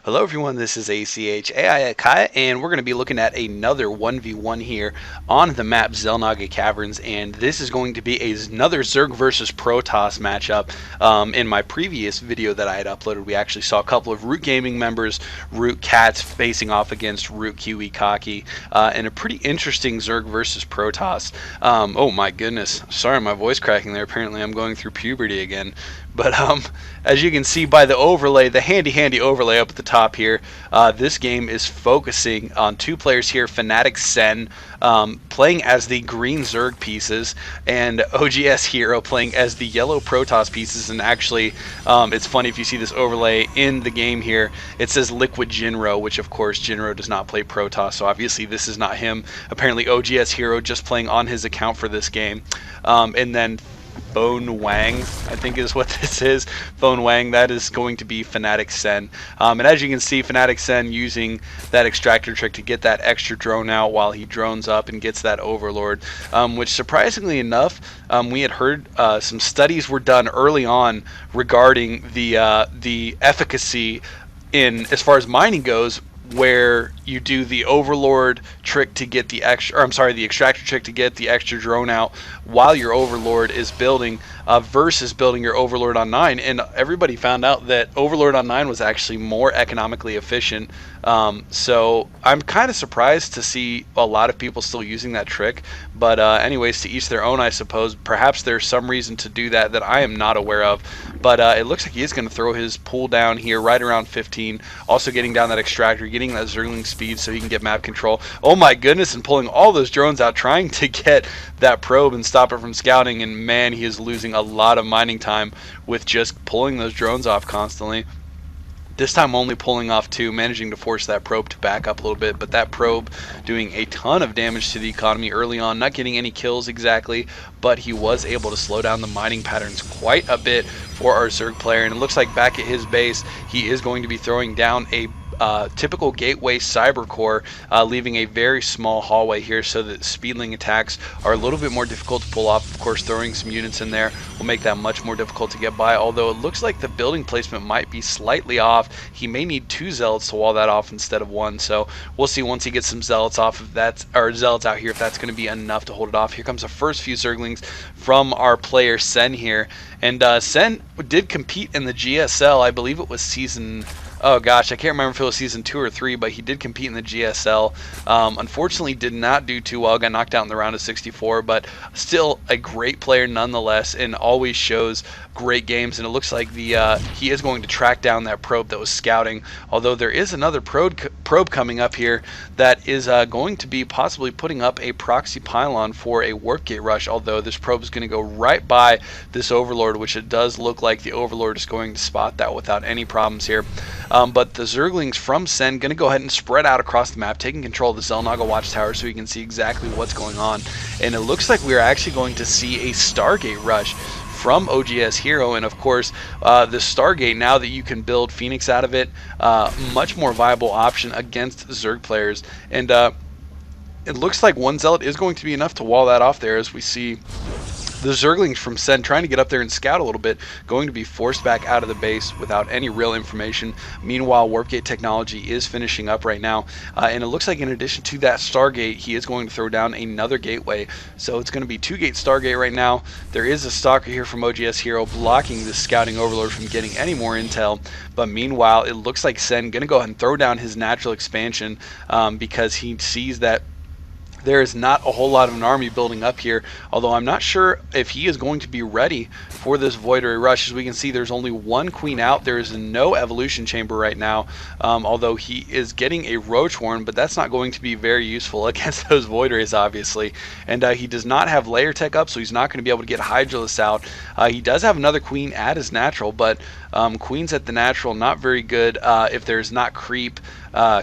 Hello everyone, this is oGsHero, and we're going to be looking at another 1v1 here on the map Xel'Naga Caverns, and this is going to be another Zerg versus Protoss matchup. In my previous video that I had uploaded, we actually saw a couple of Root Gaming members, Root Cats, facing off against Root Kiwi Kaki, and a pretty interesting Zerg versus Protoss. Oh my goodness, sorry my voice cracking there, apparently I'm going through puberty again. But as you can see by the overlay, the handy overlay up at the top here, this game is focusing on two players here, fnaticSen playing as the green Zerg pieces, and oGsHero playing as the yellow Protoss pieces. And actually, it's funny if you see this overlay in the game here, it says Liquid Jinro, which of course Jinro does not play Protoss, so obviously this is not him. Apparently oGsHero just playing on his account for this game. And then Phone Wang, I think is what this is. Phone Wang, that is going to be fnaticSen. And as you can see, fnaticSen using that extractor trick to get that extra drone out while he drones up and gets that overlord, which surprisingly enough, we had heard some studies were done early on regarding the efficacy in as far as mining goes, where you do the overlord trick to get the extra, or I'm sorry, the extractor trick to get the extra drone out while your overlord is building, versus building your overlord on 9. And everybody found out that overlord on 9 was actually more economically efficient. So I'm kind of surprised to see a lot of people still using that trick, but anyways, to each their own, I suppose. Perhaps there's some reason to do that I am not aware of, but it looks like he is going to throw his pull down here right around 15, also getting down that extractor, getting that Zergling speed so he can get map control. Oh my goodness, and pulling all those drones out, trying to get that probe and stop it from scouting, and man, he is losing a lot of mining time with just pulling those drones off constantly. This time only pulling off 2, managing to force that probe to back up a little bit, but that probe doing a ton of damage to the economy early on, not getting any kills exactly, but he was able to slow down the mining patterns quite a bit for our Zerg player. And it looks like back at his base, he is going to be throwing down a typical gateway cyber core, leaving a very small hallway here so that speedling attacks are a little bit more difficult to pull off. Of course, throwing some units in there will make that much more difficult to get by, although it looks like the building placement might be slightly off. He may need 2 zealots to wall that off instead of 1, so we'll see once he gets some zealots off, if that's, or zealots out here, if that's going to be enough to hold it off. Here comes the first few Zerglings from our player Sen here, and Sen did compete in the GSL. I believe it was season, oh gosh, I can't remember if it was season 2 or 3, but he did compete in the GSL. Unfortunately, did not do too well. Got knocked out in the round of 64, but still a great player nonetheless, and always shows great games. And it looks like he is going to track down that probe that was scouting. Although there is another probe coming up here that is going to be possibly putting up a proxy pylon for a warp gate rush. Although this probe is going to go right by this overlord, which it does look like the overlord is going to spot that without any problems here. But the Zerglings from Sen going to go ahead and spread out across the map, taking control of the Xel'Naga watchtower so you can see exactly what's going on. And it looks like we are actually going to see a Stargate rush from oGsHero, and of course the Stargate, now that you can build Phoenix out of it, much more viable option against Zerg players. And it looks like 1 zealot is going to be enough to wall that off there, as we see the Zerglings from Sen trying to get up there and scout a little bit, going to be forced back out of the base without any real information. Meanwhile, Warpgate technology is finishing up right now, and it looks like in addition to that Stargate, he is going to throw down another gateway. So it's going to be 2-gate Stargate right now. There is a stalker here from oGsHero blocking the scouting overlord from getting any more intel, but meanwhile, it looks like Sen going to go ahead and throw down his natural expansion, because he sees that there is not a whole lot of an army building up here, although I'm not sure if he is going to be ready for this Void Ray rush. As we can see, there's only 1 queen out. There is no evolution chamber right now, although he is getting a roach horn, but that's not going to be very useful against those Void Rays, obviously. And he does not have layer tech up, so he's not going to be able to get Hydralisk out. He does have another queen at his natural, but queens at the natural not very good if there's not creep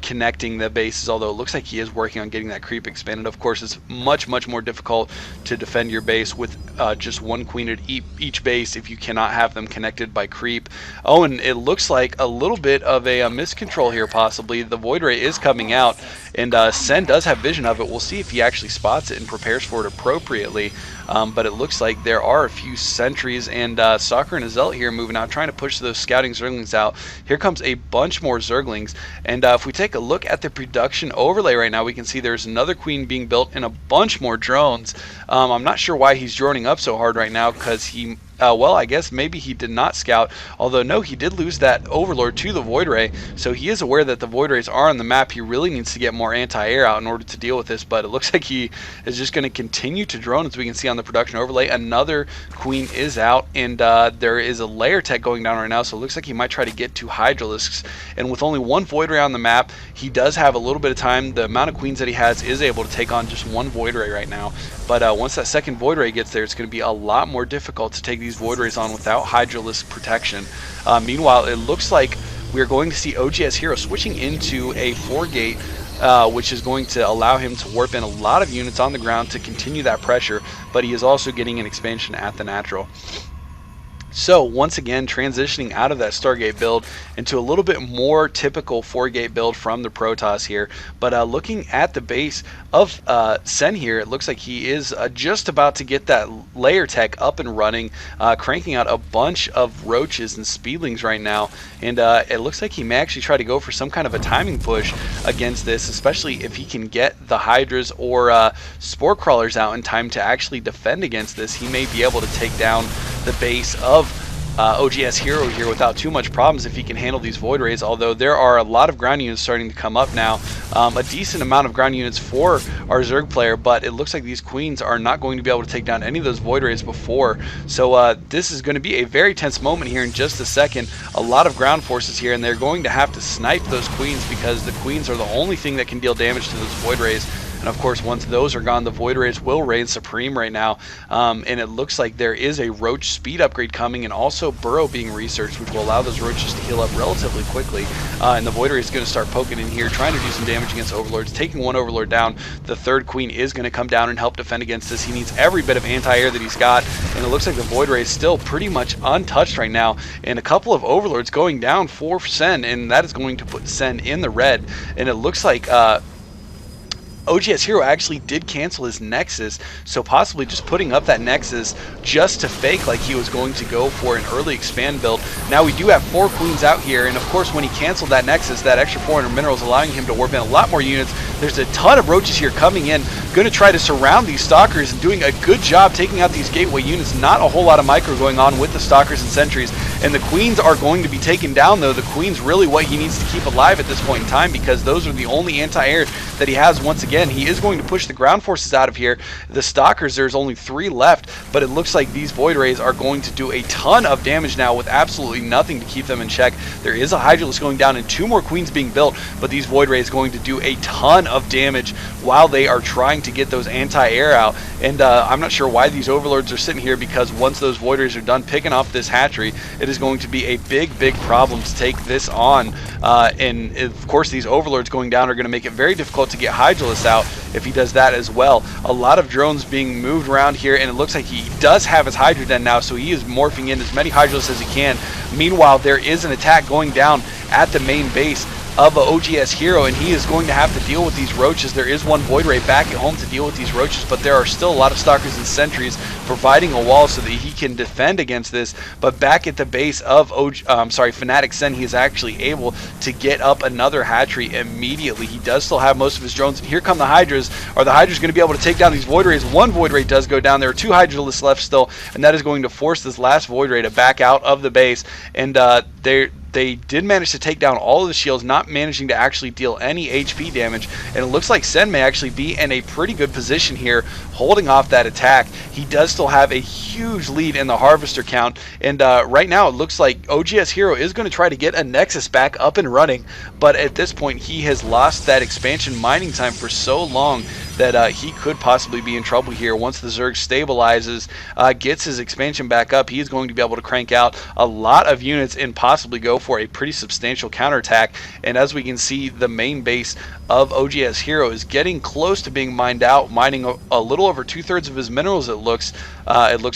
connecting the bases, although it looks like he is working on getting that creep expanded. Of course, it's much more difficult to defend your base with just 1 queen at each base if you cannot have them connected by creep. Oh, and it looks like a little bit of a miscontrol here possibly. The Void Ray is coming out, and Sen does have vision of it. We'll see if he actually spots it and prepares for it appropriately. but it looks like there are a few sentries and Soccer and Azelt here moving out, trying to push those scouting Zerglings out. Here comes a bunch more Zerglings, and if we take a look at the production overlay right now, we can see there's another queen being built and a bunch more drones. I'm not sure why he's droning up so hard right now, because he well, I guess maybe he did not scout, although no, he did lose that Overlord to the Void Ray, so he is aware that the Void Rays are on the map. He really needs to get more anti-air out in order to deal with this, but it looks like he is just going to continue to drone. As we can see on the production overlay, another queen is out, and there is a layer tech going down right now, so it looks like he might try to get to Hydralisks, and with only one Void Ray on the map, he does have a little bit of time. The amount of queens that he has is able to take on just one Void Ray right now, but once that second Void Ray gets there, it's going to be a lot more difficult to take these Void Rays on without Hydralisk protection. Meanwhile, it looks like we're going to see oGsHero switching into a 4-gate, which is going to allow him to warp in a lot of units on the ground to continue that pressure, but he is also getting an expansion at the natural. So once again, transitioning out of that Stargate build into a little bit more typical 4-gate build from the Protoss here. But looking at the base of Sen here, it looks like he is just about to get that layer tech up and running, cranking out a bunch of roaches and speedlings right now. And it looks like he may actually try to go for some kind of a timing push against this, especially if he can get the Hydras or Spore Crawlers out in time to actually defend against this. He may be able to take down the base of oGsHero here without too much problems if he can handle these Void Rays, although there are a lot of ground units starting to come up now. A decent amount of ground units for our Zerg player, but it looks like these queens are not going to be able to take down any of those Void Rays before. So this is going to be a very tense moment here in just a second. A lot of ground forces here, and they're going to have to snipe those queens because the queens are the only thing that can deal damage to those Void Rays. And of course, once those are gone, the Void Rays will reign supreme right now. And it looks like there is a Roach speed upgrade coming, and also Burrow being researched, which will allow those Roaches to heal up relatively quickly. And the Void Ray is going to start poking in here, trying to do some damage against Overlords, taking one Overlord down. The third Queen is going to come down and help defend against this. He needs every bit of anti-air that he's got, and it looks like the Void Ray is still pretty much untouched right now. And a couple of Overlords going down for Sen, and that is going to put Sen in the red. And it looks like oGsHero actually did cancel his Nexus, so possibly just putting up that Nexus just to fake like he was going to go for an early expand build. Now we do have 4 queens out here, and of course when he canceled that Nexus, that extra 400 minerals allowing him to warp in a lot more units. There's a ton of roaches here coming in, going to try to surround these stalkers and doing a good job taking out these gateway units. Not a whole lot of micro going on with the stalkers and sentries, and the queens are going to be taken down though. The queen's really what he needs to keep alive at this point in time, because those are the only anti-air that he has. Once again, he is going to push the ground forces out of here. The stalkers, there's only 3 left, but it looks like these Void Rays are going to do a ton of damage now with absolutely nothing to keep them in check. There is a Hydralisk going down and 2 more queens being built, but these Void Rays going to do a ton of damage while they are trying to get those anti-air out. And I'm not sure why these Overlords are sitting here, because once those Void Rays are done picking off this hatchery, it is going to be a big problem to take this on. And of course these Overlords going down are going to make it very difficult to get Hydralisk out if he does that as well. A lot of drones being moved around here, and it looks like he does have his Hydra Den now, so he is morphing in as many Hydralisks as he can. Meanwhile, there is an attack going down at the main base of oGsHero, and he is going to have to deal with these roaches. There is one Void Ray back at home to deal with these roaches, but there are still a lot of stalkers and sentries providing a wall so that he can defend against this. But back at the base of fnaticSen, he is actually able to get up another hatchery immediately. He does still have most of his drones, and here come the Hydras. Are the Hydras going to be able to take down these Void Rays? One Void Ray does go down. There are 2 Hydralisks left still, and that is going to force this last Void Ray to back out of the base. And they did manage to take down all of the shields, not managing to actually deal any HP damage, and it looks like Sen may actually be in a pretty good position here, holding off that attack. He does still have a huge lead in the Harvester count, and right now it looks like oGsHero is going to try to get a Nexus back up and running, but at this point he has lost that expansion mining time for so long that he could possibly be in trouble here. Once the Zerg stabilizes, gets his expansion back up, he is going to be able to crank out a lot of units and possibly go for a pretty substantial counterattack. And as we can see, the main base of oGsHero is getting close to being mined out, mining a little over 2/3 of his minerals, it looks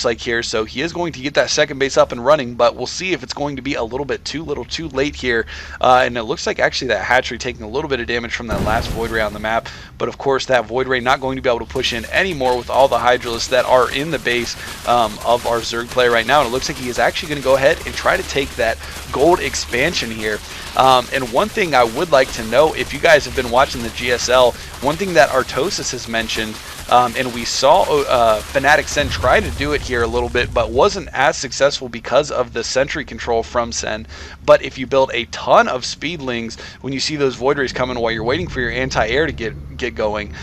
like here. So he is going to get that second base up and running, but we'll see if it's going to be a little bit too late here. And it looks like actually that hatchery taking a little bit of damage from that last Void Ray on the map, but of course that Void Ray Ray not going to be able to push in anymore with all the Hydralisks that are in the base of our Zerg player right now. And it looks like he is actually going to go ahead and try to take that gold expansion here. And one thing I would like to know, if you guys have been watching the GSL, one thing that Artosis has mentioned, and we saw fnaticSen try to do it here a little bit, but wasn't as successful because of the sentry control from Sen. But if you build a ton of speedlings, when you see those Void Rays coming while you're waiting for your anti-air to get going,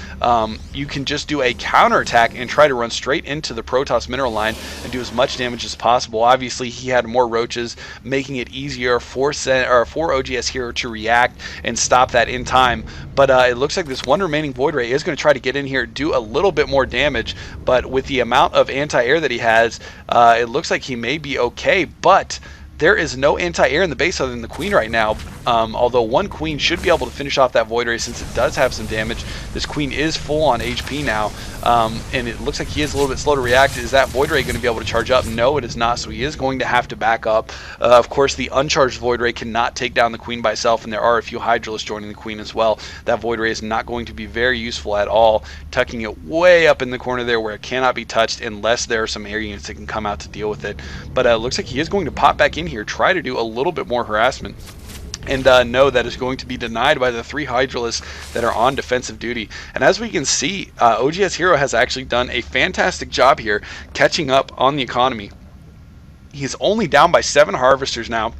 you can just do a counterattack and try to run straight into the Protoss mineral line and do as much damage as possible. Obviously, he had more roaches, making it easier for oGsHero to react and stop that in time. But it looks like this one remaining Void Ray is going to try to get in here, do a little bit more damage, but with the amount of anti-air that he has, it looks like he may be okay. But there is no anti-air in the base other than the Queen right now, although one Queen should be able to finish off that Void Ray since it does have some damage. This Queen is full on HP now, and it looks like he is a little bit slow to react. Is that Void Ray going to be able to charge up? No, it is not, so he is going to have to back up. Of course, the uncharged Void Ray cannot take down the Queen by itself, and there are a few Hydralisks joining the Queen as well. That Void Ray is not going to be very useful at all, tucking it way up in the corner there where it cannot be touched unless there are some air units that can come out to deal with it. But it looks like he is going to pop back in here, try to do a little bit more harassment. And no, that is going to be denied by the 3 Hydralisks that are on defensive duty. And as we can see, oGsHero has actually done a fantastic job here catching up on the economy. He's only down by 7 Harvesters now,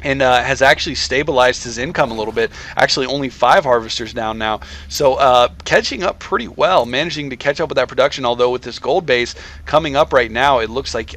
and has actually stabilized his income a little bit. Actually, only 5 Harvesters down now. So catching up pretty well, managing to catch up with that production, although with this gold base coming up right now, it looks like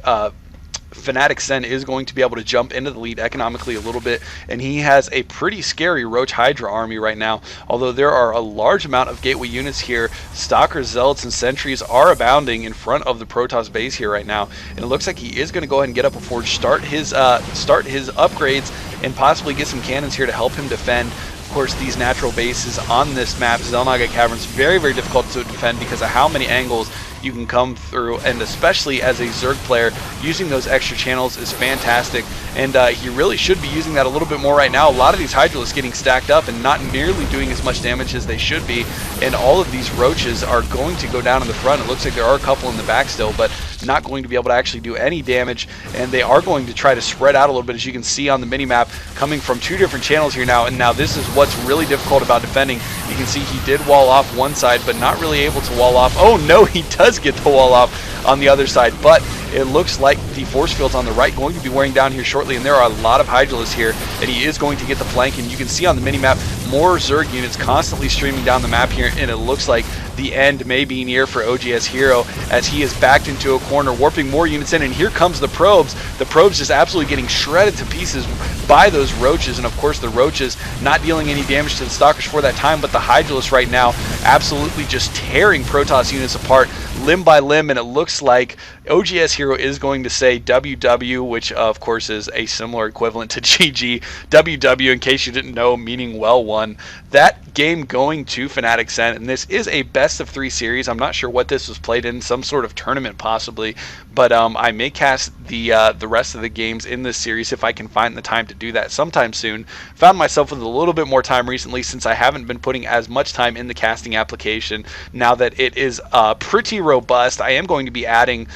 fnaticSen is going to be able to jump into the lead economically a little bit, and he has a pretty scary Roach Hydra army right now. Although there are a large amount of gateway units here, Stalkers, Zealots, and Sentries are abounding in front of the Protoss base here right now, and it looks like he is going to go ahead and get up a forge, start his upgrades, and possibly get some cannons here to help him defend. Of course, these natural bases on this map, Xel'Naga Caverns, very, very difficult to defend because of how many angles you can come through, and especially as a Zerg player, using those extra channels is fantastic, and he really should be using that a little bit more right now. A lot of these Hydralisks getting stacked up and not nearly doing as much damage as they should be, and all of these Roaches are going to go down in the front. It looks like there are a couple in the back still, but not going to be able to actually do any damage, and they are going to try to spread out a little bit, as you can see on the mini-map, coming from 2 different channels here now. And now this is what's really difficult about defending. You can see he did wall off one side, but not really able to wall off. Oh no, he does get the wall off on the other side, but it looks like the force fields on the right going to be wearing down here shortly, and there are a lot of Hydralisks here, and he is going to get the flank. And you can see on the mini-map more Zerg units constantly streaming down the map here, and it looks like the end may be near for oGsHero as he is backed into a corner, warping more units in, and here comes the probes. The probes just absolutely getting shredded to pieces by those Roaches, and of course the Roaches not dealing any damage to the Stalkers for that time, but the Hydralisks right now absolutely just tearing Protoss units apart limb by limb, and it looks like oGsHero is going to say WW, which of course is a similar equivalent to GG. WW, in case you didn't know, meaning well won. That game going to fnaticSen, and this is a best of 3 series. I'm not sure what this was played in, some sort of tournament possibly, but I may cast the rest of the games in this series if I can find the time to do that sometime soon. Found myself with a little bit more time recently since I haven't been putting as much time in the casting application. Now that it is pretty robust, I am going to be adding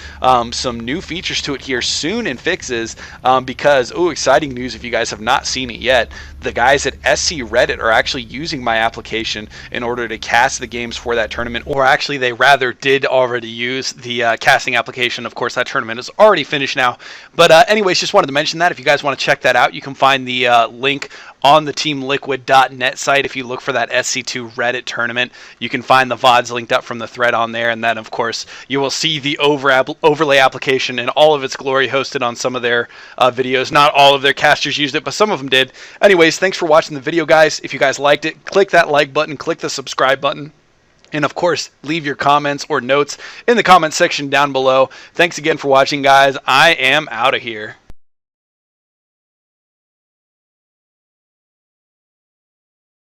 some new features to it here soon and fixes, because, oh, exciting news if you guys have not seen it yet, the guys at SC Reddit are actually using my application in order to cast the games for that tournament, or actually they rather did already use the casting application. Of course, that tournament is already finished now, but anyways, just wanted to mention that. If you guys want to check that out, you can find the link on the teamliquid.net site. If you look for that SC2 Reddit tournament, you can find the VODs linked up from the thread on there, and then of course you will see the overlay application in all of its glory hosted on some of their videos. Not all of their casters used it, but some of them did. Anyways, thanks for watching the video, guys. If you guys liked it, click that like button, click the subscribe button, and of course, leave your comments or notes in the comment section down below. Thanks again for watching, guys. I am out of here.